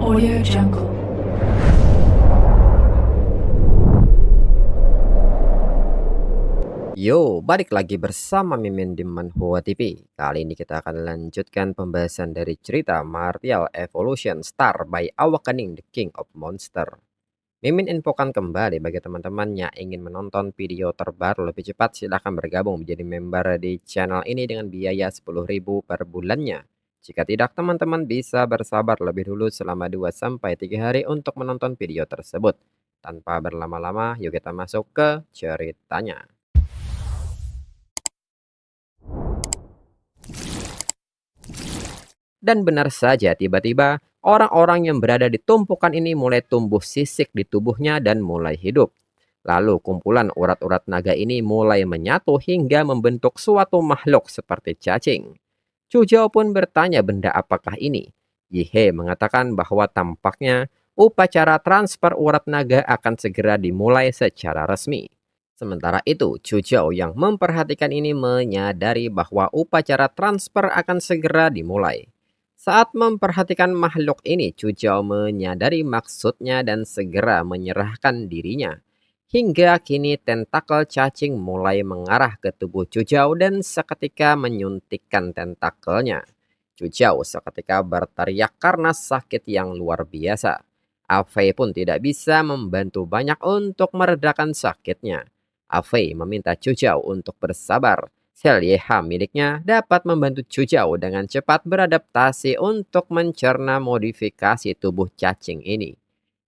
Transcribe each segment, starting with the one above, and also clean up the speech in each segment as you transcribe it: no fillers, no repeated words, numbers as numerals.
Audio Jungle. Yo, balik lagi bersama Mimin di Manhwa TV. Kali ini kita akan lanjutkan pembahasan dari cerita Martial Evolution Star by Awakening the King of Monster. Mimin infokan kembali bagi teman-teman yang ingin menonton video terbaru lebih cepat, silahkan bergabung menjadi member di channel ini dengan biaya 10.000 per bulannya. Jika tidak, teman-teman bisa bersabar lebih dulu selama 2-3 hari untuk menonton video tersebut. Tanpa berlama-lama, yuk kita masuk ke ceritanya. Dan benar saja, tiba-tiba orang-orang yang berada di tumpukan ini mulai tumbuh sisik di tubuhnya dan mulai hidup. Lalu kumpulan urat-urat naga ini mulai menyatu hingga membentuk suatu makhluk seperti cacing. Chu Zhao pun bertanya benda apakah ini. Yi He mengatakan bahwa tampaknya upacara transfer urat naga akan segera dimulai secara resmi. Sementara itu, Chu Zhao yang memperhatikan ini menyadari bahwa upacara transfer akan segera dimulai. Saat memperhatikan makhluk ini, Chu Zhao menyadari maksudnya dan segera menyerahkan dirinya. Hingga kini tentakel cacing mulai mengarah ke tubuh Chu Zhao dan seketika menyuntikkan tentakelnya. Chu Zhao seketika berteriak karena sakit yang luar biasa. Afei pun tidak bisa membantu banyak untuk meredakan sakitnya. Afei meminta Chu Zhao untuk bersabar. Sel YH miliknya dapat membantu Chu Zhao dengan cepat beradaptasi untuk mencerna modifikasi tubuh cacing ini.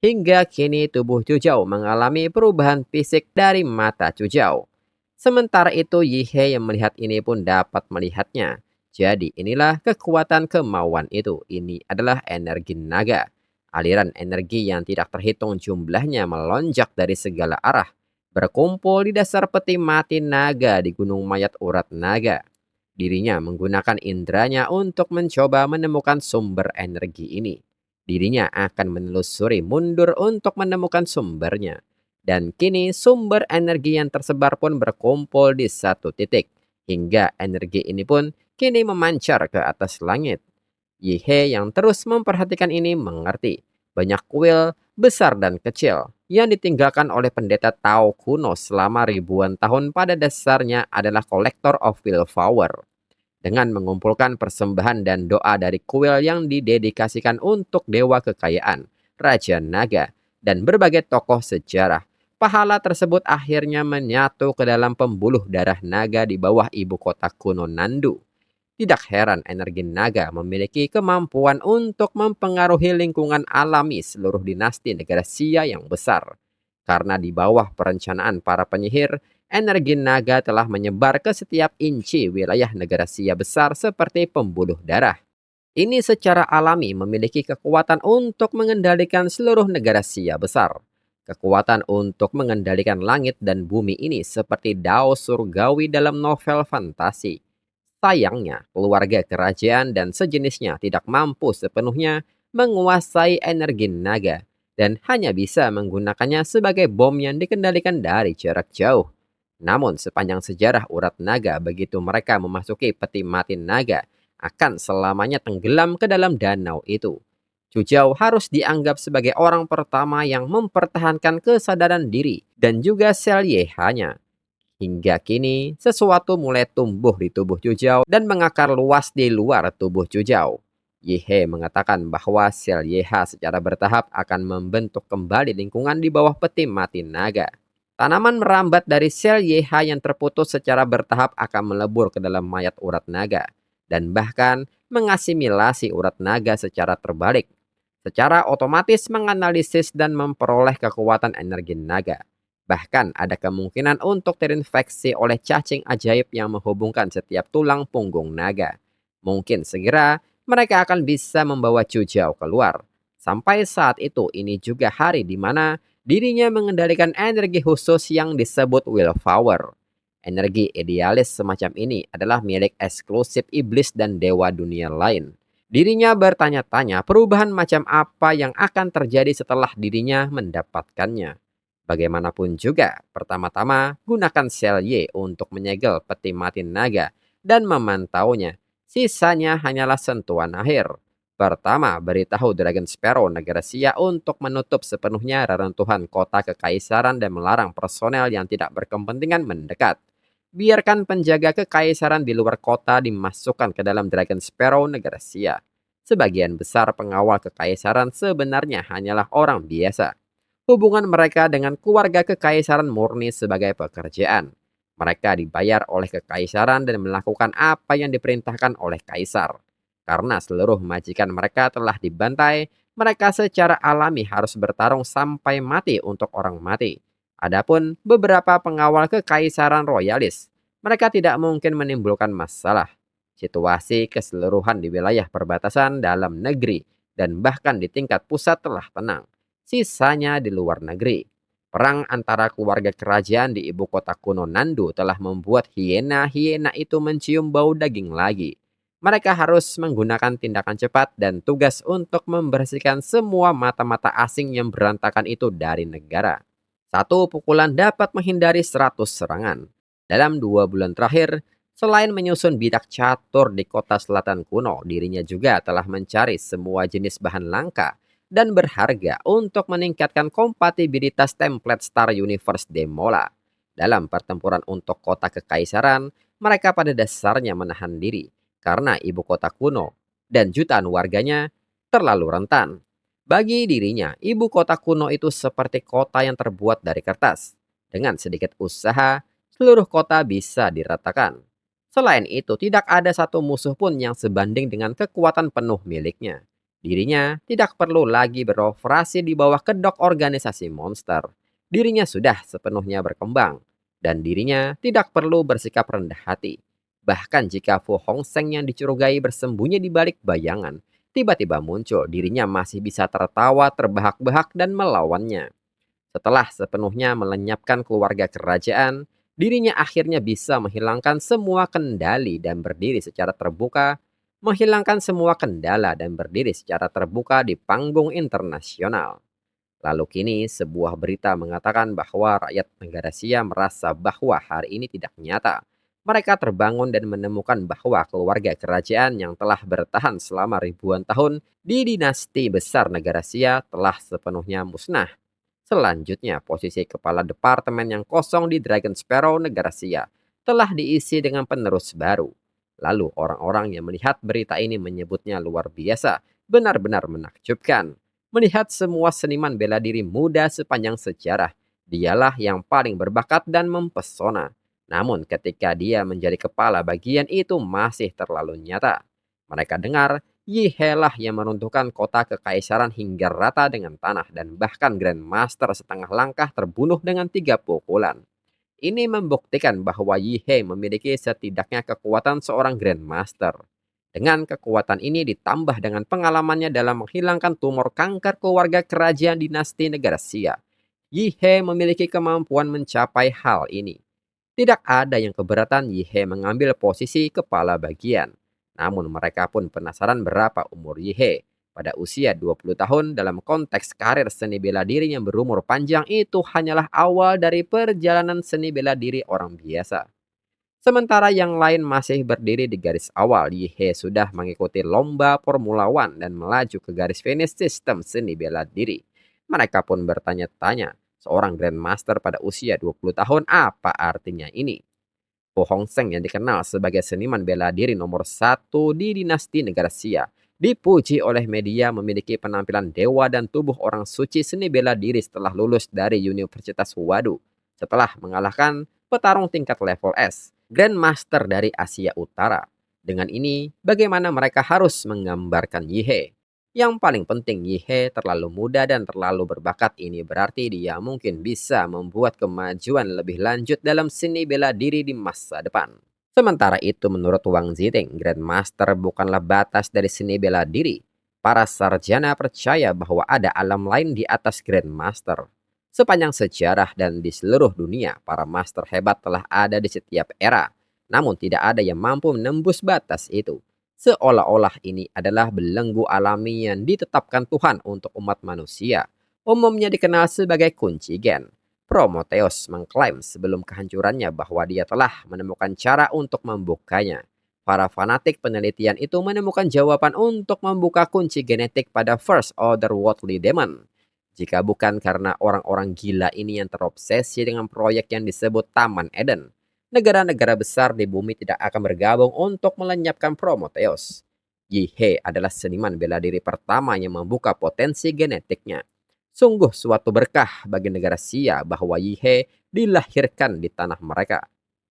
Hingga kini tubuh Chu Zhao mengalami perubahan fisik dari mata Chu Zhao. Sementara itu Yi He yang melihat ini pun dapat melihatnya. Jadi inilah kekuatan kemauan itu. Ini adalah energi naga. Aliran energi yang tidak terhitung jumlahnya melonjak dari segala arah, berkumpul di dasar peti mati naga di Gunung Mayat Urat Naga. Dirinya menggunakan indranya untuk mencoba menemukan sumber energi ini. Dirinya akan menelusuri mundur untuk menemukan sumbernya. Dan kini sumber energi yang tersebar pun berkumpul di satu titik. Hingga energi ini pun kini memancar ke atas langit. Yi He yang terus memperhatikan ini mengerti. Banyak kuil besar dan kecil yang ditinggalkan oleh pendeta Tao kuno selama ribuan tahun pada dasarnya adalah kolektor of willpower. Dengan mengumpulkan persembahan dan doa dari kuil yang didedikasikan untuk dewa kekayaan, Raja Naga, dan berbagai tokoh sejarah, pahala tersebut akhirnya menyatu ke dalam pembuluh darah naga di bawah ibu kota kuno Nandu. Tidak heran energi naga memiliki kemampuan untuk mempengaruhi lingkungan alami seluruh dinasti negara Xia yang besar. Karena di bawah perencanaan para penyihir, energi naga telah menyebar ke setiap inci wilayah negara Xia besar seperti pembuluh darah. Ini secara alami memiliki kekuatan untuk mengendalikan seluruh negara Xia besar. Kekuatan untuk mengendalikan langit dan bumi ini seperti dao surgawi dalam novel fantasi. Sayangnya, keluarga kerajaan dan sejenisnya tidak mampu sepenuhnya menguasai energi naga dan hanya bisa menggunakannya sebagai bom yang dikendalikan dari jarak jauh. Namun sepanjang sejarah urat naga, begitu mereka memasuki peti mati naga, akan selamanya tenggelam ke dalam danau itu. Chu Zhao harus dianggap sebagai orang pertama yang mempertahankan kesadaran diri dan juga sel YH-nya. Hingga kini, sesuatu mulai tumbuh di tubuh Chu Zhao dan mengakar luas di luar tubuh Chu Zhao. Yi He mengatakan bahwa sel YH secara bertahap akan membentuk kembali lingkungan di bawah peti mati naga. Tanaman merambat dari sel YH yang terputus secara bertahap akan melebur ke dalam mayat urat naga dan bahkan mengasimilasi urat naga secara terbalik. Secara otomatis menganalisis dan memperoleh kekuatan energi naga. Bahkan ada kemungkinan untuk terinfeksi oleh cacing ajaib yang menghubungkan setiap tulang punggung naga. Mungkin segera mereka akan bisa membawa Chu Zhao keluar. Sampai saat itu ini juga hari di mana dirinya mengendalikan energi khusus yang disebut willpower. Energi idealis semacam ini adalah milik eksklusif iblis dan dewa dunia lain. Dirinya bertanya-tanya perubahan macam apa yang akan terjadi setelah dirinya mendapatkannya. Bagaimanapun juga, pertama-tama gunakan sel Y untuk menyegel peti mati naga dan memantaunya. Sisanya hanyalah sentuhan akhir. Pertama, beritahu Dragon Sparrow negara Sia untuk menutup sepenuhnya reruntuhan kota kekaisaran dan melarang personel yang tidak berkepentingan mendekat. Biarkan penjaga kekaisaran di luar kota dimasukkan ke dalam Dragon Sparrow negara Sia. Sebagian besar pengawal kekaisaran sebenarnya hanyalah orang biasa. Hubungan mereka dengan keluarga kekaisaran murni sebagai pekerjaan. Mereka dibayar oleh kekaisaran dan melakukan apa yang diperintahkan oleh kaisar. Karena seluruh majikan mereka telah dibantai, mereka secara alami harus bertarung sampai mati untuk orang mati. Adapun beberapa pengawal kekaisaran royalis, mereka tidak mungkin menimbulkan masalah. Situasi keseluruhan di wilayah perbatasan dalam negeri dan bahkan di tingkat pusat telah tenang. Sisanya di luar negeri. Perang antara keluarga kerajaan di ibu kota kuno Nandu telah membuat hiena-hiena itu mencium bau daging lagi. Mereka harus menggunakan tindakan cepat dan tugas untuk membersihkan semua mata-mata asing yang berantakan itu dari negara. Satu pukulan dapat menghindari 100 serangan. Dalam 2 bulan terakhir, selain menyusun bidak catur di kota selatan kuno, dirinya juga telah mencari semua jenis bahan langka dan berharga untuk meningkatkan kompatibilitas template Star Universe Demola. Dalam pertempuran untuk kota kekaisaran, mereka pada dasarnya menahan diri karena ibu kota kuno dan jutaan warganya terlalu rentan. Bagi dirinya, ibu kota kuno itu seperti kota yang terbuat dari kertas. Dengan sedikit usaha, seluruh kota bisa diratakan. Selain itu, tidak ada satu musuh pun yang sebanding dengan kekuatan penuh miliknya. Dirinya tidak perlu lagi beroperasi di bawah kedok organisasi monster. Dirinya sudah sepenuhnya berkembang. Dan dirinya tidak perlu bersikap rendah hati. Bahkan jika Fu Hongsheng yang dicurigai bersembunyi di balik bayangan, tiba-tiba muncul, dirinya masih bisa tertawa terbahak-bahak dan melawannya. Setelah sepenuhnya melenyapkan keluarga kerajaan, dirinya akhirnya bisa menghilangkan semua kendali dan berdiri secara terbuka, menghilangkan semua kendala dan berdiri secara terbuka di panggung internasional. Lalu kini sebuah berita mengatakan bahwa rakyat negara Sia merasa bahwa hari ini tidak nyata. Mereka terbangun dan menemukan bahwa keluarga kerajaan yang telah bertahan selama ribuan tahun di dinasti besar negara Sia telah sepenuhnya musnah. Selanjutnya, posisi kepala departemen yang kosong di Dragon Sparrow negara Sia telah diisi dengan penerus baru. Lalu orang-orang yang melihat berita ini menyebutnya luar biasa, benar-benar menakjubkan. Melihat semua seniman bela diri muda sepanjang sejarah, dialah yang paling berbakat dan mempesona. Namun ketika dia menjadi kepala bagian itu masih terlalu nyata. Mereka dengar Yihe lah yang meruntuhkan kota kekaisaran hingga rata dengan tanah dan bahkan Grandmaster setengah langkah terbunuh dengan 3 pukulan. Ini membuktikan bahwa Yihe memiliki setidaknya kekuatan seorang Grandmaster. Dengan kekuatan ini ditambah dengan pengalamannya dalam menghilangkan tumor kanker keluarga kerajaan dinasti negara Xia, Yihe memiliki kemampuan mencapai hal ini. Tidak ada yang keberatan Yihe mengambil posisi kepala bagian. Namun mereka pun penasaran berapa umur Yihe. Pada usia 20 tahun dalam konteks karir seni bela diri yang berumur panjang itu hanyalah awal dari perjalanan seni bela diri orang biasa. Sementara yang lain masih berdiri di garis awal, Yihe sudah mengikuti lomba Formula One dan melaju ke garis finish sistem seni bela diri. Mereka pun bertanya-tanya, seorang Grandmaster pada usia 20 tahun apa artinya ini? Fu Hongsheng yang dikenal sebagai seniman bela diri nomor 1 di dinasti negara Xia, dipuji oleh media memiliki penampilan dewa dan tubuh orang suci seni bela diri setelah lulus dari Universitas Wadu. Setelah mengalahkan petarung tingkat level S, Grandmaster dari Asia Utara. Dengan ini, bagaimana mereka harus menggambarkan Yihe? Yang paling penting, Yihe terlalu muda dan terlalu berbakat. Ini berarti dia mungkin bisa membuat kemajuan lebih lanjut dalam seni bela diri di masa depan. Sementara itu menurut Wang Ziting, Grandmaster bukanlah batas dari seni bela diri. Para sarjana percaya bahwa ada alam lain di atas Grandmaster. Sepanjang sejarah dan di seluruh dunia, para master hebat telah ada di setiap era. Namun tidak ada yang mampu menembus batas itu. Seolah-olah ini adalah belenggu alami yang ditetapkan Tuhan untuk umat manusia. Umumnya dikenal sebagai kunci gen. Prometheus mengklaim sebelum kehancurannya bahwa dia telah menemukan cara untuk membukanya. para fanatik penelitian itu menemukan jawaban untuk membuka kunci genetik pada First Order Worldly Demon. Jika bukan karena orang-orang gila ini yang terobsesi dengan proyek yang disebut Taman Eden, negara-negara besar di bumi tidak akan bergabung untuk melenyapkan Prometheus. Yi adalah seniman bela diri pertama yang membuka potensi genetiknya. Sungguh suatu berkah bagi negara Xia bahwa Yi dilahirkan di tanah mereka.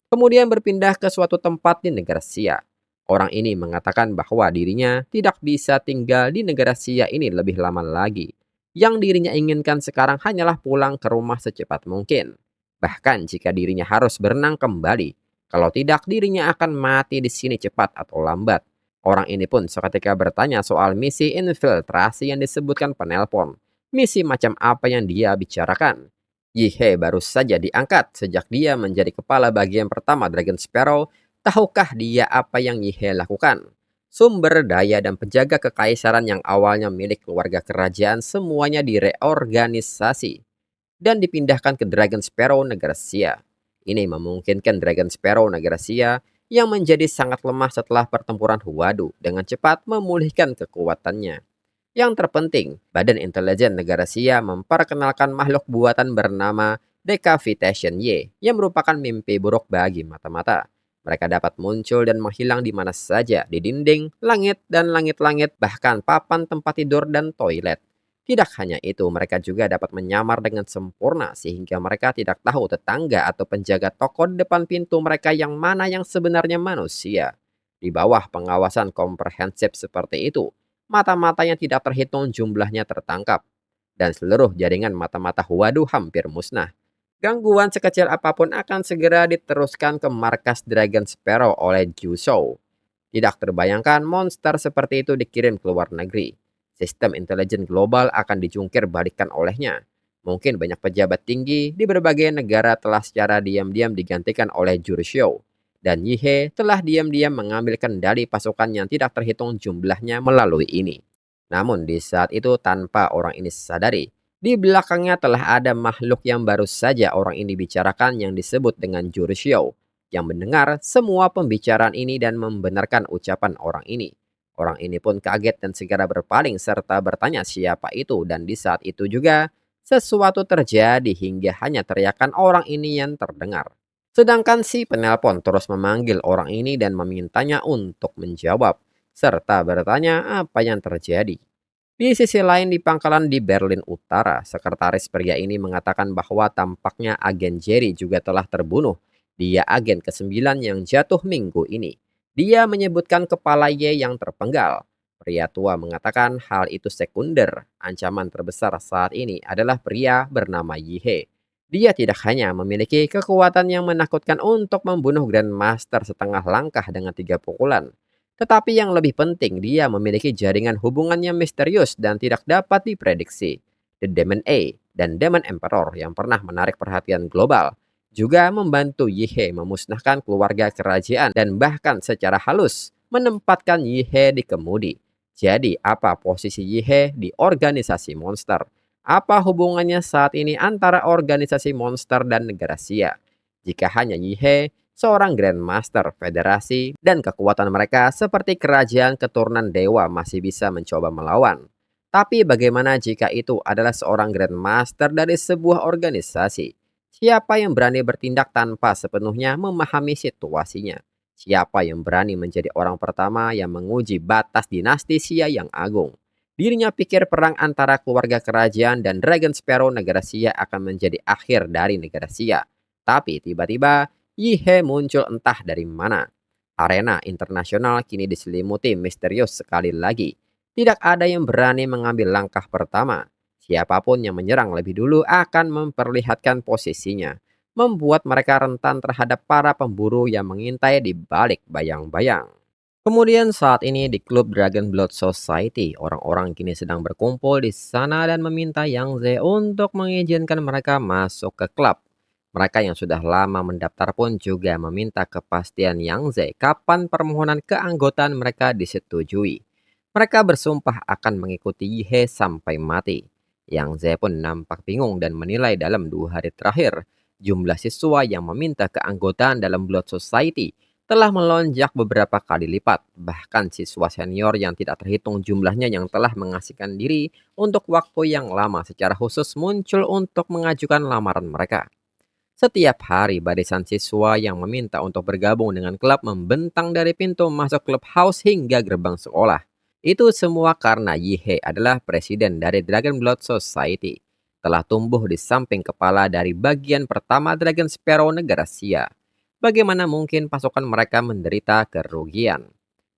Kemudian berpindah ke suatu tempat di negara Xia. Orang ini mengatakan bahwa dirinya tidak bisa tinggal di negara Xia ini lebih lama lagi. Yang dirinya inginkan sekarang hanyalah pulang ke rumah secepat mungkin. Bahkan jika dirinya harus berenang kembali. Kalau tidak, dirinya akan mati di sini cepat atau lambat. Orang ini pun seketika bertanya soal misi infiltrasi yang disebutkan penelpon. Misi macam apa yang dia bicarakan? Yi baru saja diangkat sejak dia menjadi kepala bagian pertama Dragon Sparrow. Tahukah dia apa yang Yi lakukan? Sumber daya dan penjaga kekaisaran yang awalnya milik keluarga kerajaan semuanya direorganisasi dan dipindahkan ke Dragon Sparrow negara Xia. Ini memungkinkan Dragon Sparrow negara Xia yang menjadi sangat lemah setelah pertempuran Huadu dengan cepat memulihkan kekuatannya. Yang terpenting, Badan Intelijen Negara Xia memperkenalkan makhluk buatan bernama Decapitation Y yang merupakan mimpi buruk bagi mata-mata. Mereka dapat muncul dan menghilang di mana saja, di dinding, langit, dan langit-langit, bahkan papan tempat tidur dan toilet. Tidak hanya itu, mereka juga dapat menyamar dengan sempurna sehingga mereka tidak tahu tetangga atau penjaga toko depan pintu mereka yang mana yang sebenarnya manusia. Di bawah pengawasan komprehensif seperti itu, mata-mata yang tidak terhitung jumlahnya tertangkap, dan seluruh jaringan mata-mata Huadu hampir musnah. Gangguan sekecil apapun akan segera diteruskan ke markas Dragon Sparrow oleh Ju Shou. Tidak terbayangkan monster seperti itu dikirim ke luar negeri. Sistem intelijen global akan dijungkir balikan olehnya. Mungkin banyak pejabat tinggi di berbagai negara telah secara diam-diam digantikan oleh Ju Shou. Dan Yi telah diam-diam mengambil kendali pasukan yang tidak terhitung jumlahnya melalui ini. Namun di saat itu tanpa orang ini sadari, di belakangnya telah ada makhluk yang baru saja orang ini bicarakan yang disebut dengan Ju Shou, yang mendengar semua pembicaraan ini dan membenarkan ucapan orang ini. Orang ini pun kaget dan segera berpaling serta bertanya siapa itu, dan di saat itu juga sesuatu terjadi hingga hanya teriakan orang ini yang terdengar. Sedangkan si penelpon terus memanggil orang ini dan memintanya untuk menjawab, serta bertanya apa yang terjadi. Di sisi lain di pangkalan di Berlin Utara, sekretaris pria ini mengatakan bahwa tampaknya agen Jerry juga telah terbunuh. Dia agen ke-9 yang jatuh minggu ini. Dia menyebutkan kepala Y yang terpenggal. Pria tua mengatakan hal itu sekunder. Ancaman terbesar saat ini adalah pria bernama Yi. Dia tidak hanya memiliki kekuatan yang menakutkan untuk membunuh Grandmaster setengah langkah dengan 3 pukulan. Tetapi yang lebih penting, dia memiliki jaringan hubungan yang misterius dan tidak dapat diprediksi. The Demon A dan Demon Emperor yang pernah menarik perhatian global juga membantu Yi memusnahkan keluarga kerajaan dan bahkan secara halus menempatkan Yi di kemudi. Jadi apa posisi Yi di organisasi monster? Apa hubungannya saat ini antara organisasi monster dan negara Xia? Jika hanya Yi seorang Grandmaster Federasi dan kekuatan mereka seperti kerajaan keturunan dewa masih bisa mencoba melawan. Tapi bagaimana jika itu adalah seorang Grandmaster dari sebuah organisasi? Siapa yang berani bertindak tanpa sepenuhnya memahami situasinya? Siapa yang berani menjadi orang pertama yang menguji batas dinasti Xia yang agung? Dirinya pikir perang antara keluarga kerajaan dan Dragon Sparrow negara Xia akan menjadi akhir dari negara Xia. Tapi tiba-tiba Yi muncul entah dari mana. Arena internasional kini diselimuti misterius sekali lagi. Tidak ada yang berani mengambil langkah pertama. Siapapun yang menyerang lebih dulu akan memperlihatkan posisinya, membuat mereka rentan terhadap para pemburu yang mengintai di balik bayang-bayang. Kemudian saat ini di klub Dragon Blood Society, orang-orang kini sedang berkumpul di sana dan meminta Yang Ze untuk mengizinkan mereka masuk ke klub. Mereka yang sudah lama mendaftar pun juga meminta kepastian Yang Ze kapan permohonan keanggotaan mereka disetujui. Mereka bersumpah akan mengikuti Yi sampai mati. Yang Ze pun nampak bingung dan menilai dalam 2 hari terakhir, jumlah siswa yang meminta keanggotaan dalam Blood Society telah melonjak beberapa kali lipat. Bahkan siswa senior yang tidak terhitung jumlahnya yang telah mengasihkan diri untuk waktu yang lama secara khusus muncul untuk mengajukan lamaran mereka. Setiap hari barisan siswa yang meminta untuk bergabung dengan klub membentang dari pintu masuk clubhouse hingga gerbang sekolah. Itu semua karena Yihe adalah presiden dari Dragon Blood Society. Telah tumbuh di samping kepala dari bagian pertama Dragon Sparrow negara Sia. Bagaimana mungkin pasukan mereka menderita kerugian?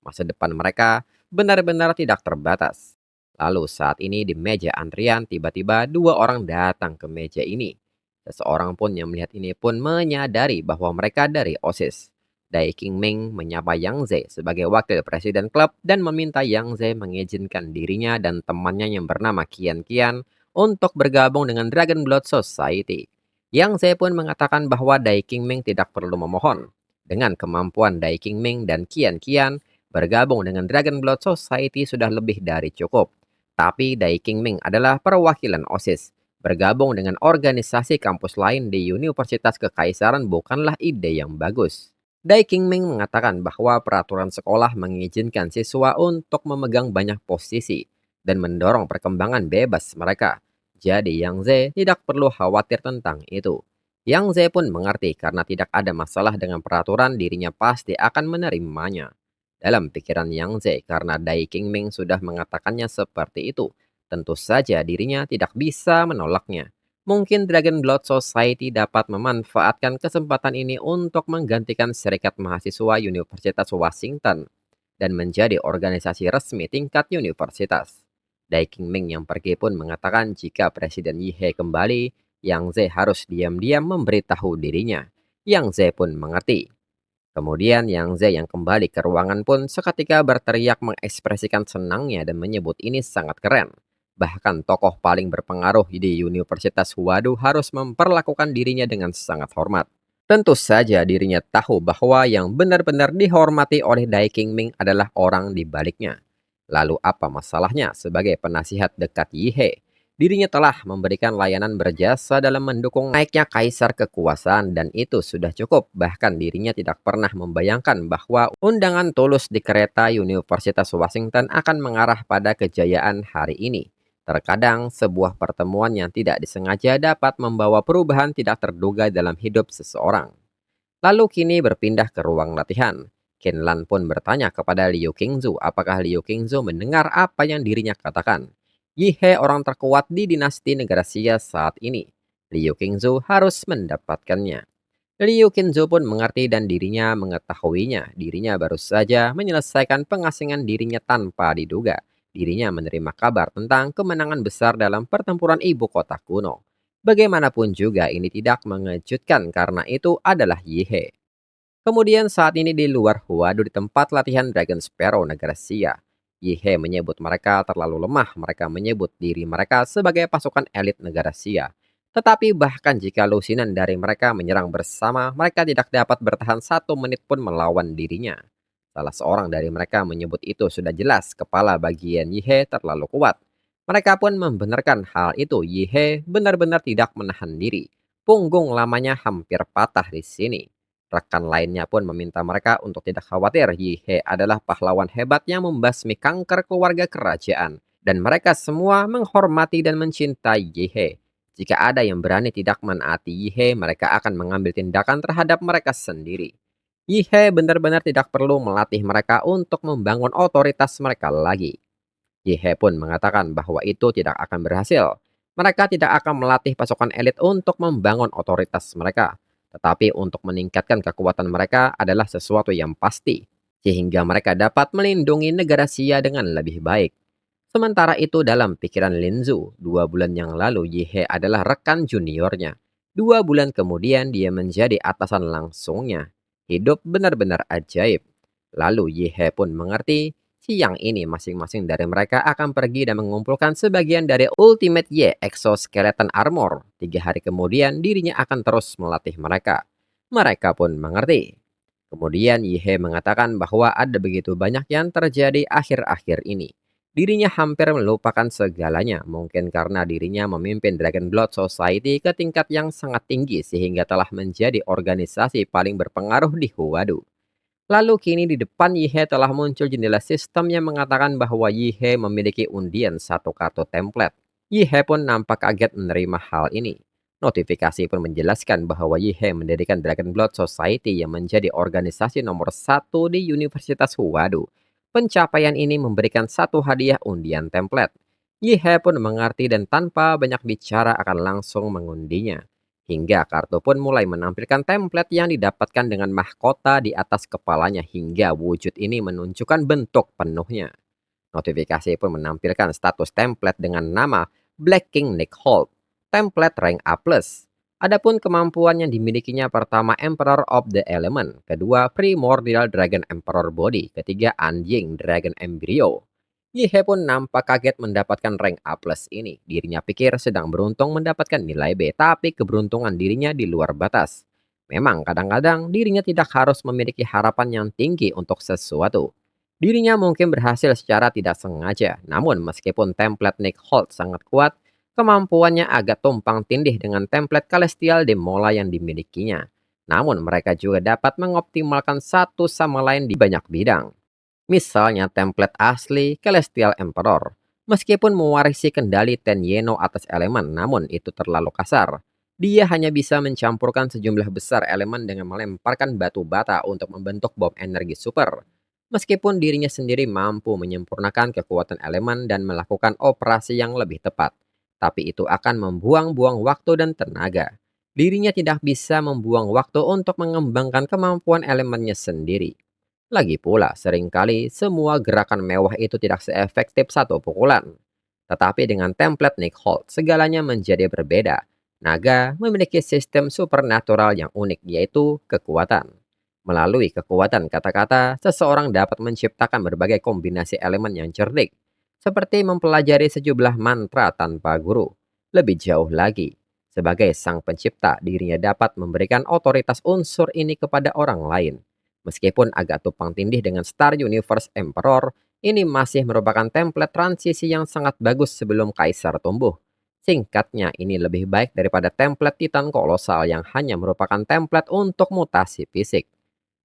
Masa depan mereka benar-benar tidak terbatas. Lalu saat ini di meja antrian tiba-tiba dua orang datang ke meja ini. Seseorang pun yang melihat ini pun menyadari bahwa mereka dari OSIS. Dai Qingming menyapa Yang Ze sebagai wakil presiden klub dan meminta Yang Ze mengizinkan dirinya dan temannya yang bernama Qian Qian untuk bergabung dengan Dragon Blood Society. Yang Ze pun mengatakan bahwa Dai Qingming tidak perlu memohon. Dengan kemampuan Dai Qingming dan Qian Qian, bergabung dengan Dragon Blood Society sudah lebih dari cukup. Tapi Dai Qingming adalah perwakilan OSIS. Bergabung dengan organisasi kampus lain di Universitas Kekaisaran bukanlah ide yang bagus. Dai Qingming mengatakan bahwa peraturan sekolah mengizinkan siswa untuk memegang banyak posisi dan mendorong perkembangan bebas mereka. Jadi Yang Ze tidak perlu khawatir tentang itu. Yang Ze pun mengerti karena tidak ada masalah dengan peraturan dirinya pasti akan menerimanya. Dalam pikiran Yang Ze karena Dai Qingming sudah mengatakannya seperti itu, tentu saja dirinya tidak bisa menolaknya. Mungkin Dragon Blood Society dapat memanfaatkan kesempatan ini untuk menggantikan Serikat Mahasiswa Universitas Washington dan menjadi organisasi resmi tingkat universitas. Dai Qingming yang pergi pun mengatakan jika Presiden Yihe kembali, Yang Ze harus diam-diam memberitahu dirinya. Yang Ze pun mengerti. Kemudian Yang Ze yang kembali ke ruangan pun seketika berteriak mengekspresikan senangnya dan menyebut ini sangat keren. Bahkan tokoh paling berpengaruh di Universitas Huadu harus memperlakukan dirinya dengan sangat hormat. Tentu saja dirinya tahu bahwa yang benar-benar dihormati oleh Dai Qingming adalah orang di baliknya. Lalu apa masalahnya sebagai penasihat dekat Yihe? Dirinya telah memberikan layanan berjasa dalam mendukung naiknya kaisar kekuasaan dan itu sudah cukup. Bahkan dirinya tidak pernah membayangkan bahwa undangan tulus di kereta Universitas Washington akan mengarah pada kejayaan hari ini. Terkadang sebuah pertemuan yang tidak disengaja dapat membawa perubahan tidak terduga dalam hidup seseorang. Lalu kini berpindah ke ruang latihan. Kinlan pun bertanya kepada Liu Qingzu apakah Liu Qingzu mendengar apa yang dirinya katakan. Yihe orang terkuat di dinasti negara Xia saat ini. Liu Qingzu harus mendapatkannya. Liu Qingzu pun mengerti dan dirinya mengetahuinya. Dirinya baru saja menyelesaikan pengasingan dirinya tanpa diduga. Dirinya menerima kabar tentang kemenangan besar dalam pertempuran ibu kota kuno. Bagaimanapun juga ini tidak mengejutkan karena itu adalah Yihe. Kemudian saat ini di luar Huadu di tempat latihan Dragon Sparrow negara Xia. Yihe menyebut mereka terlalu lemah, mereka menyebut diri mereka sebagai pasukan elit negara Xia. Tetapi bahkan jika lusinan dari mereka menyerang bersama, mereka tidak dapat bertahan 1 menit pun melawan dirinya. Salah seorang dari mereka menyebut itu sudah jelas kepala bagian Yihe terlalu kuat. Mereka pun membenarkan hal itu. Yihe benar-benar tidak menahan diri. Punggung lamanya hampir patah di sini. Rekan lainnya pun meminta mereka untuk tidak khawatir. Yihe adalah pahlawan hebat yang membasmi kanker keluarga kerajaan. Dan mereka semua menghormati dan mencintai Yihe. Jika ada yang berani tidak menaati Yihe, mereka akan mengambil tindakan terhadap mereka sendiri. Yihe benar-benar tidak perlu melatih mereka untuk membangun otoritas mereka lagi. Yihe pun mengatakan bahwa itu tidak akan berhasil. Mereka tidak akan melatih pasukan elit untuk membangun otoritas mereka. Tetapi untuk meningkatkan kekuatan mereka adalah sesuatu yang pasti. Sehingga mereka dapat melindungi negara Xia dengan lebih baik. Sementara itu dalam pikiran Linzu, 2 bulan yang lalu Yihe adalah rekan juniornya. 2 bulan kemudian dia menjadi atasan langsungnya. Hidup benar-benar ajaib. Lalu Yihe pun mengerti, siang ini masing-masing dari mereka akan pergi dan mengumpulkan sebagian dari Ultimate Ye Exoskeleton Armor. 3 hari kemudian dirinya akan terus melatih mereka. Mereka pun mengerti. Kemudian Yihe mengatakan bahwa ada begitu banyak yang terjadi akhir-akhir ini. Dirinya hampir melupakan segalanya, mungkin karena dirinya memimpin Dragon Blood Society ke tingkat yang sangat tinggi sehingga telah menjadi organisasi paling berpengaruh di Huadu. Lalu kini di depan Yihe telah muncul jendela sistem yang mengatakan bahwa Yihe memiliki undian satu kartu template. Yihe pun nampak kaget menerima hal ini. Notifikasi pun menjelaskan bahwa Yihe mendirikan Dragon Blood Society yang menjadi organisasi nomor satu di Universitas Huadu. Pencapaian ini memberikan satu hadiah undian template. Yihe pun mengerti dan tanpa banyak bicara akan langsung mengundinya. Hingga kartu pun mulai menampilkan template yang didapatkan dengan mahkota di atas kepalanya hingga wujud ini menunjukkan bentuk penuhnya. Notifikasi pun menampilkan status template dengan nama Black King Nick Holt, template rank A+. Adapun kemampuan yang dimilikinya pertama Emperor of the Element, kedua Primordial Dragon Emperor Body, ketiga Anjing Dragon Embryo. Yihe pun nampak kaget mendapatkan rank A+ ini. Dirinya pikir sedang beruntung mendapatkan nilai B, tapi keberuntungan dirinya di luar batas. Memang kadang-kadang dirinya tidak harus memiliki harapan yang tinggi untuk sesuatu. Dirinya mungkin berhasil secara tidak sengaja, namun meskipun template Nick Holt sangat kuat, kemampuannya agak tumpang tindih dengan template Celestial Demola yang dimilikinya. Namun mereka juga dapat mengoptimalkan satu sama lain di banyak bidang. Misalnya template asli Celestial Emperor. Meskipun mewarisi kendali Tenyeno atas elemen, namun itu terlalu kasar. Dia hanya bisa mencampurkan sejumlah besar elemen dengan melemparkan batu bata untuk membentuk bom energi super. Meskipun dirinya sendiri mampu menyempurnakan kekuatan elemen dan melakukan operasi yang lebih tepat. Tapi itu akan membuang-buang waktu dan tenaga. Dirinya tidak bisa membuang waktu untuk mengembangkan kemampuan elemennya sendiri. Lagi pula, seringkali semua gerakan mewah itu tidak seefektif satu pukulan. Tetapi dengan template Nick Holt, segalanya menjadi berbeda. Naga memiliki sistem supernatural yang unik, yaitu kekuatan. Melalui kekuatan kata-kata, seseorang dapat menciptakan berbagai kombinasi elemen yang cerdik, seperti mempelajari sejumlah mantra tanpa guru. Lebih jauh lagi, sebagai sang pencipta, dirinya dapat memberikan otoritas unsur ini kepada orang lain. Meskipun agak tumpang tindih dengan Star Universe Emperor, ini masih merupakan template transisi yang sangat bagus sebelum Kaisar tumbuh. Singkatnya, ini lebih baik daripada template Titan Kolosal yang hanya merupakan template untuk mutasi fisik.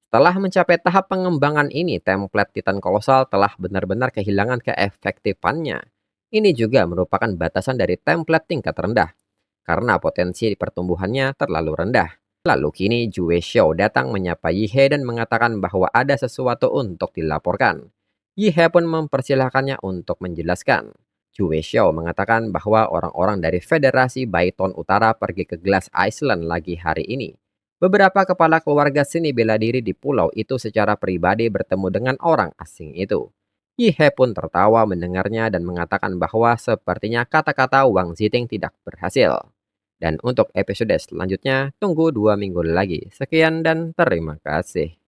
Setelah mencapai tahap pengembangan ini, template Titan Kolosal telah benar-benar kehilangan keefektifannya. Ini juga merupakan batasan dari template tingkat rendah, karena potensi pertumbuhannya terlalu rendah. Lalu kini Jue Xiao datang menyapa Yihe dan mengatakan bahwa ada sesuatu untuk dilaporkan. Yihe pun mempersilahkannya untuk menjelaskan. Jue Xiao mengatakan bahwa orang-orang dari Federasi Baiton Utara pergi ke Glass Island lagi hari ini. Beberapa kepala keluarga seni bela diri di pulau itu secara pribadi bertemu dengan orang asing itu. Yihe pun tertawa mendengarnya dan mengatakan bahwa sepertinya kata-kata Wang Ziting tidak berhasil. Dan untuk episode selanjutnya, tunggu 2 minggu lagi. Sekian dan terima kasih.